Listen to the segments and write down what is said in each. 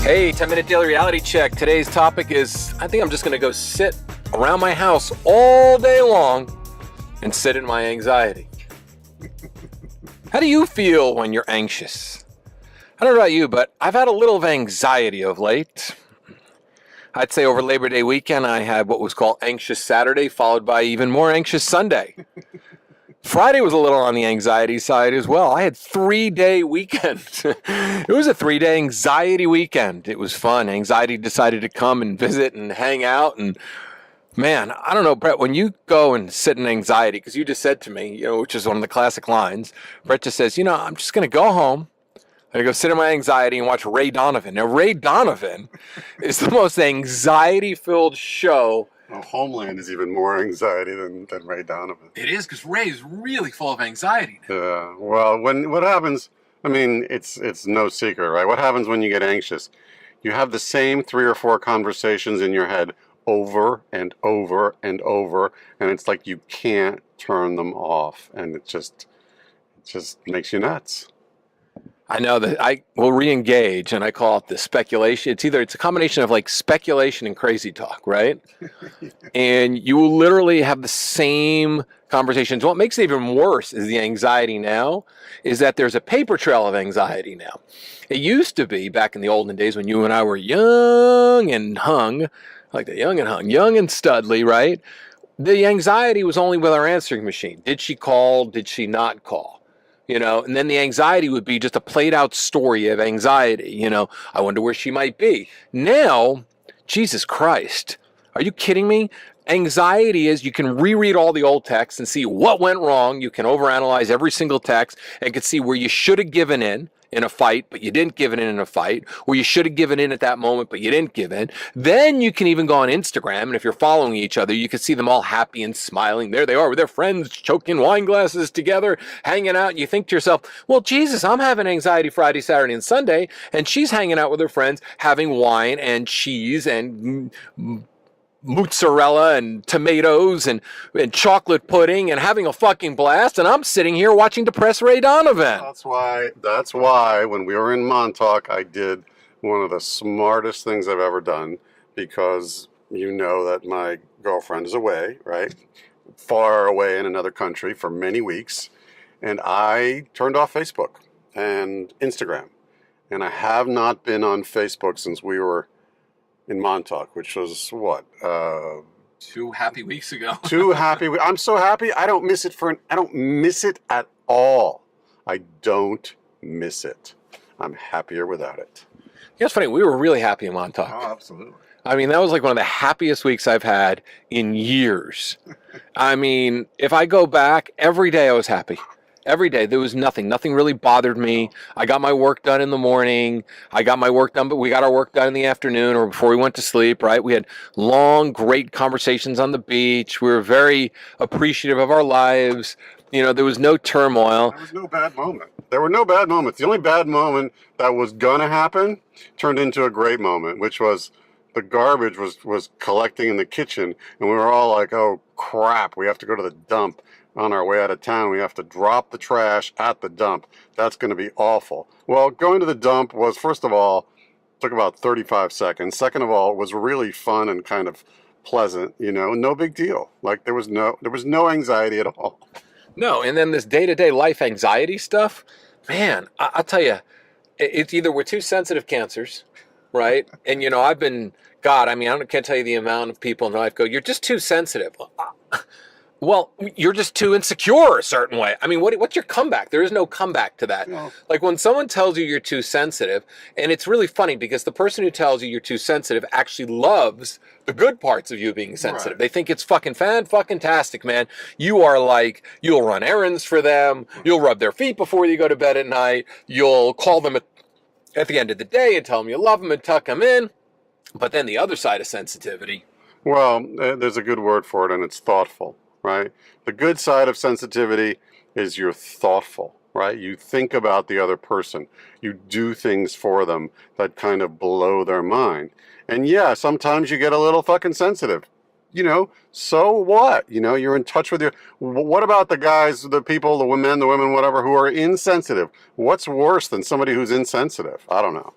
Hey, 10-minute daily reality check. Today's topic is, I think I'm just going to go sit around my house all day long and sit in my anxiety. How do you feel when you're anxious? I don't know about you, but I've had a little of anxiety of late. I'd say over Labor Day weekend, I had what was called Anxious Saturday, followed by even more Anxious Sunday. Friday was a little on the anxiety side as well. I had 3-day weekend. It was a 3-day anxiety weekend. It was fun. Anxiety decided to come and visit and hang out. And man, I don't know, Brett, when you go and sit in anxiety, because you just said to me, which is one of the classic lines, Brett just says, I'm just going to go home. I'm going to go sit in my anxiety and watch Ray Donovan. Now, Ray Donovan is the most anxiety-filled show. Well, Homeland is even more anxiety than Ray Donovan. It is, because Ray is really full of anxiety now. Yeah. Well, what happens? I mean, it's no secret, right? What happens when you get anxious? You have the same 3 or 4 conversations in your head over and over and over, and it's like you can't turn them off, and it just makes you nuts. I know that I will re-engage, and I call it the speculation. It's a combination of like speculation and crazy talk, right? And you will literally have the same conversations. What makes it even worse is the anxiety now, is that there's a paper trail of anxiety now. It used to be back in the olden days when you and I were young and hung, like the young and hung, young and studly, right? The anxiety was only with our answering machine. Did she call? Did she not call? And then the anxiety would be just a played out story of anxiety. I wonder where she might be. Now, Jesus Christ, are you kidding me? Anxiety is you can reread all the old texts and see what went wrong. You can overanalyze every single text and can see where you should have given in a fight, but you didn't give it in a fight, or you should have given in at that moment, but you didn't give in. Then you can even go on Instagram, and if you're following each other, you can see them all happy and smiling. There they are with their friends, choking wine glasses together, hanging out, and you think to yourself, well, Jesus, I'm having anxiety Friday, Saturday, and Sunday, and she's hanging out with her friends, having wine and cheese and mozzarella and tomatoes and chocolate pudding and having a fucking blast, and I'm sitting here watching depressed Ray Donovan. That's why when we were in Montauk, I did one of the smartest things I've ever done, because you know that my girlfriend is away, right? Far away in another country for many weeks, and I turned off Facebook and Instagram, and I have not been on Facebook since we were in Montauk, which was what? 2 happy weeks ago. 2 happy. I'm so happy. I don't miss it I don't miss it at all. I don't miss it. I'm happier without it. It's funny. We were really happy in Montauk. Oh, absolutely. I mean, that was like one of the happiest weeks I've had in years. I mean, if I go back, every day I was happy. Every day. There was nothing really bothered me. I got my work done in the morning. I got my work done, but we got our work done in the afternoon or before we went to sleep, right? We had long, great conversations on the beach. We were very appreciative of our lives. There was no turmoil. There was no bad moment. There were no bad moments. The only bad moment that was gonna happen turned into a great moment, which was the garbage was collecting in the kitchen, and we were all like, oh crap, we have to go to the dump. On our way out of town, we have to drop the trash at the dump. That's going to be awful. Well, going to the dump was, first of all, took about 35 seconds. Second of all, it was really fun and kind of pleasant, no big deal. Like there was no anxiety at all. No, and then this day-to-day life anxiety stuff, man, I'll tell you, it's either we're too sensitive cancers, right? And, I've been, God, I mean, I can't tell you the amount of people in life go, you're just too sensitive. Well, you're just too insecure a certain way. I mean, what's your comeback? There is no comeback to that. No. Like when someone tells you you're too sensitive, and it's really funny because the person who tells you you're too sensitive actually loves the good parts of you being sensitive. Right. They think it's fucking fan-fucking-tastic, man. You are like, you'll run errands for them. You'll rub their feet before you go to bed at night. You'll call them at the end of the day and tell them you love them and tuck them in. But then the other side of sensitivity. Well, there's a good word for it, and it's thoughtful. Right? The good side of sensitivity is you're thoughtful, right? You think about the other person. You do things for them that kind of blow their mind. And yeah, sometimes you get a little fucking sensitive. So what? You're in touch with your... What about the guys, the people, the women, whatever, who are insensitive? What's worse than somebody who's insensitive? I don't know.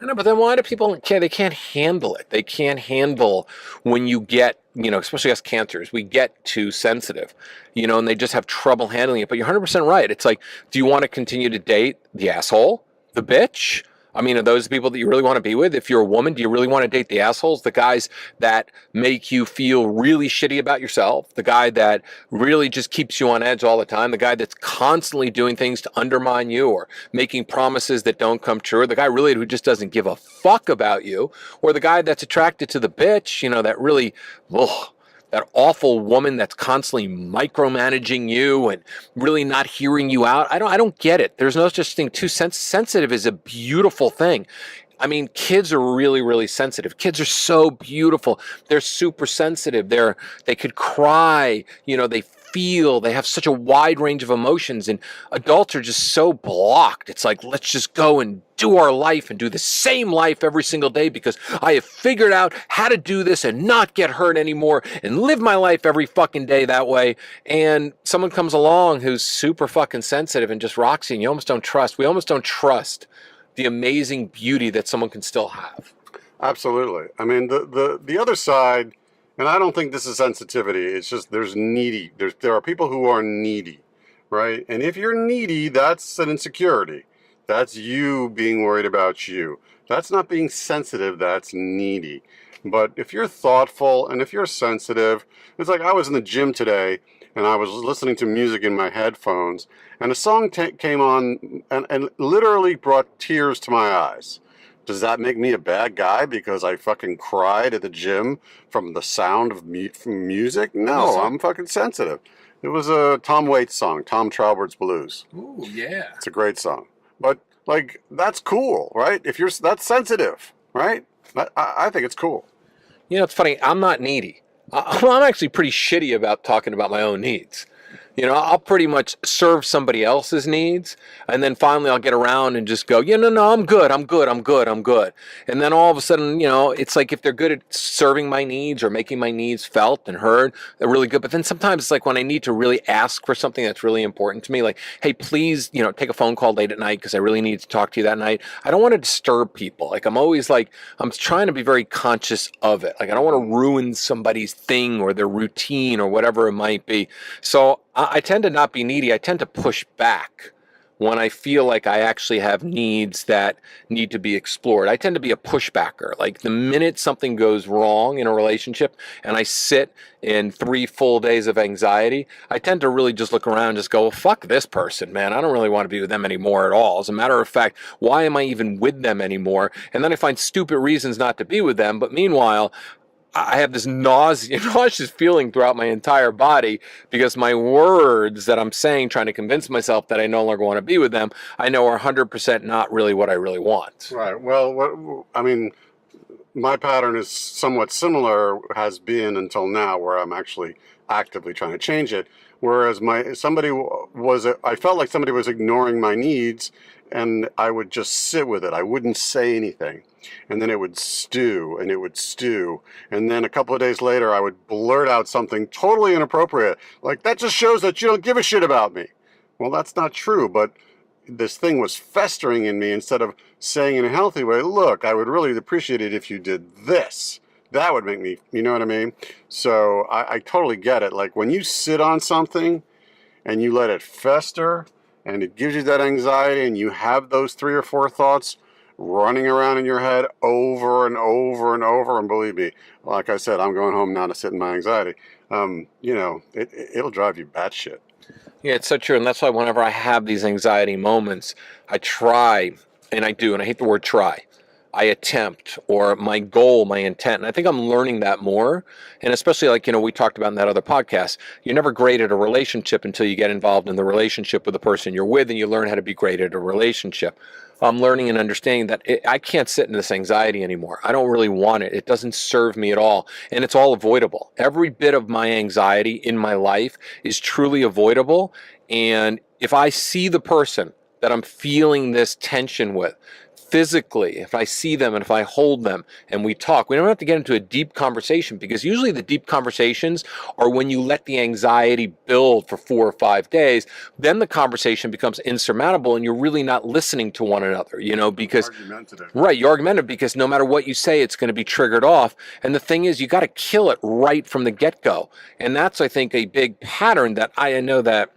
I know, but then why do people care? They can't handle it. They can't handle when you get, especially us cancers, we get too sensitive, and they just have trouble handling it. But you're 100% right. It's like, do you want to continue to date the asshole, the bitch? I mean, are those the people that you really want to be with? If you're a woman, do you really want to date the assholes, the guys that make you feel really shitty about yourself, the guy that really just keeps you on edge all the time, the guy that's constantly doing things to undermine you or making promises that don't come true, or the guy really who just doesn't give a fuck about you, or the guy that's attracted to the bitch, that really, ugh, that awful woman that's constantly micromanaging you and really not hearing you out. I don't get it. There's no such thing. Too sensitive is a beautiful thing. I mean, kids are really, really sensitive. Kids are so beautiful. They're super sensitive. They could cry. They feel. They have such a wide range of emotions. And adults are just so blocked. It's like, let's just go and do our life and do the same life every single day because I have figured out how to do this and not get hurt anymore and live my life every fucking day that way. And someone comes along who's super fucking sensitive and just rocks you, and we almost don't trust the amazing beauty that someone can still have. Absolutely. I mean, the other side, and I don't think this is sensitivity. It's just there are people who are needy, right? And if you're needy, that's an insecurity. That's you being worried about you. That's not being sensitive. That's needy. But if you're thoughtful and if you're sensitive, it's like I was in the gym today and I was listening to music in my headphones and a song came on and literally brought tears to my eyes. Does that make me a bad guy because I fucking cried at the gym from the sound of from music? No, I'm fucking sensitive. It was a Tom Waits song, Tom Trowbert's Blues. Ooh, yeah. It's a great song. But, like, that's cool, right? That's sensitive, right? I think it's cool. It's funny. I'm not needy. I'm actually pretty shitty about talking about my own needs. I'll pretty much serve somebody else's needs, and then finally I'll get around and just go, no, I'm good. And then all of a sudden, it's like if they're good at serving my needs or making my needs felt and heard, they're really good. But then sometimes it's like when I need to really ask for something that's really important to me, like, hey, please, take a phone call late at night because I really need to talk to you that night. I don't want to disturb people. Like, I'm trying to be very conscious of it. Like, I don't want to ruin somebody's thing or their routine or whatever it might be. So I tend to not be needy. I tend to push back when I feel like I actually have needs that need to be explored. I tend to be a pushbacker. Like the minute something goes wrong in a relationship and I sit in 3 full days of anxiety, I tend to really just look around and just go, well, fuck this person, man. I don't really want to be with them anymore at all. As a matter of fact, why am I even with them anymore? And then I find stupid reasons not to be with them. But meanwhile, I have this nauseous feeling throughout my entire body because my words that I'm saying, trying to convince myself that I no longer want to be with them, I know are 100% not really what I really want. Right. Well, my pattern is somewhat similar, has been until now, where I'm actually actively trying to change it. Whereas I felt like somebody was ignoring my needs, and I would just sit with it. I wouldn't say anything. And then it would stew, and it would stew. And then a couple of days later, I would blurt out something totally inappropriate. Like, that just shows that you don't give a shit about me. Well, that's not true, but this thing was festering in me instead of saying in a healthy way, look, I would really appreciate it if you did this. That would make me, you know what I mean? So I totally get it. Like, when you sit on something and you let it fester and it gives you that anxiety and you have those 3 or 4 thoughts running around in your head over and over and over, and believe me, like I said, I'm going home now to sit in my anxiety. It'll drive you batshit. Yeah, it's so true. And that's why whenever I have these anxiety moments, I try, and I do, and I hate the word try. I attempt, or my goal, my intent. And I think I'm learning that more. And especially like, we talked about in that other podcast, you're never great at a relationship until you get involved in the relationship with the person you're with and you learn how to be great at a relationship. I'm learning and understanding that I can't sit in this anxiety anymore. I don't really want it. It doesn't serve me at all. And it's all avoidable. Every bit of my anxiety in my life is truly avoidable. And if I see the person that I'm feeling this tension with, physically, if I see them and if I hold them and we talk, we don't have to get into a deep conversation, because usually the deep conversations are when you let the anxiety build for 4 or 5 days. Then the conversation becomes insurmountable and you're really not listening to one another, because Argumentative. right, you're argumentative, because no matter what you say, it's going to be triggered off. And the thing is, you got to kill it right from the get-go. And that's, I think, a big pattern that I know that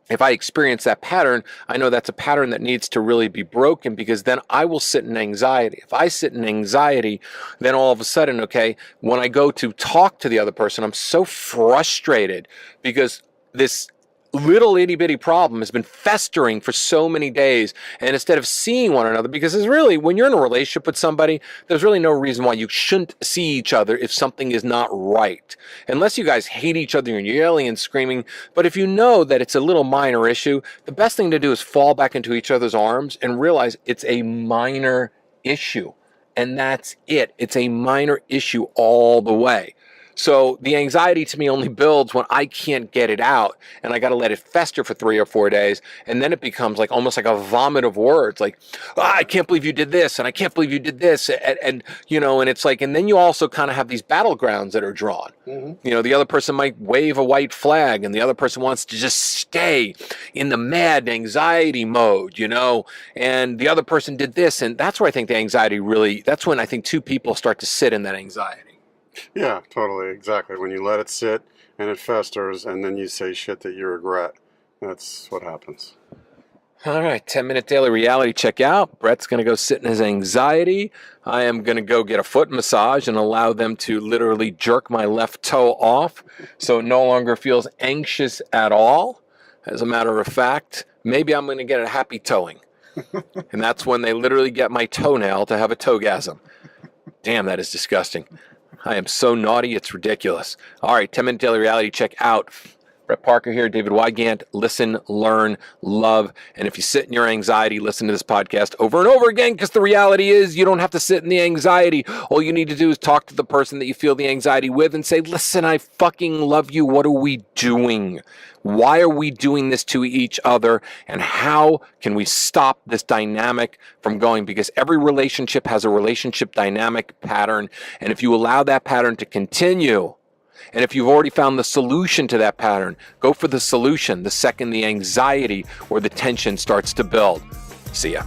if I experience that pattern, I know that's a pattern that needs to really be broken, because then I will sit in anxiety. If I sit in anxiety, then all of a sudden, okay, when I go to talk to the other person, I'm so frustrated because this little itty bitty problem has been festering for so many days. And instead of seeing one another, because it's really, when you're in a relationship with somebody, there's really no reason why you shouldn't see each other if something is not right. Unless you guys hate each other and you're yelling and screaming. But if you know that it's a little minor issue, the best thing to do is fall back into each other's arms and realize it's a minor issue. And that's it. It's a minor issue all the way. So the anxiety to me only builds when I can't get it out, and I got to let it fester for 3 or 4 days. And then it becomes like almost like a vomit of words, like, I can't believe you did this. And I can't believe you did this. And it's like, and then you also kind of have these battlegrounds that are drawn. Mm-hmm. The other person might wave a white flag and the other person wants to just stay in the mad anxiety mode, and the other person did this. And that's where I think the anxiety really, that's when I think two people start to sit in that anxiety. Yeah, totally, exactly. When you let it sit and it festers and then you say shit that you regret, that's what happens. All right, 10-minute daily reality check out. Brett's going to go sit in his anxiety. I am going to go get a foot massage and allow them to literally jerk my left toe off so it no longer feels anxious at all. As a matter of fact, maybe I'm going to get a happy toeing. And that's when they literally get my toenail to have a toegasm. Damn, that is disgusting. I am so naughty, it's ridiculous. All right, 10-minute daily reality check out. Brett Parker here, David Wygant. Listen, learn, love. And if you sit in your anxiety, listen to this podcast over and over again, because the reality is you don't have to sit in the anxiety. All you need to do is talk to the person that you feel the anxiety with and say, listen, I fucking love you. What are we doing? Why are we doing this to each other? And how can we stop this dynamic from going? Because every relationship has a relationship dynamic pattern. And if you allow that pattern to continue, and if you've already found the solution to that pattern, go for the solution the second the anxiety or the tension starts to build. See ya.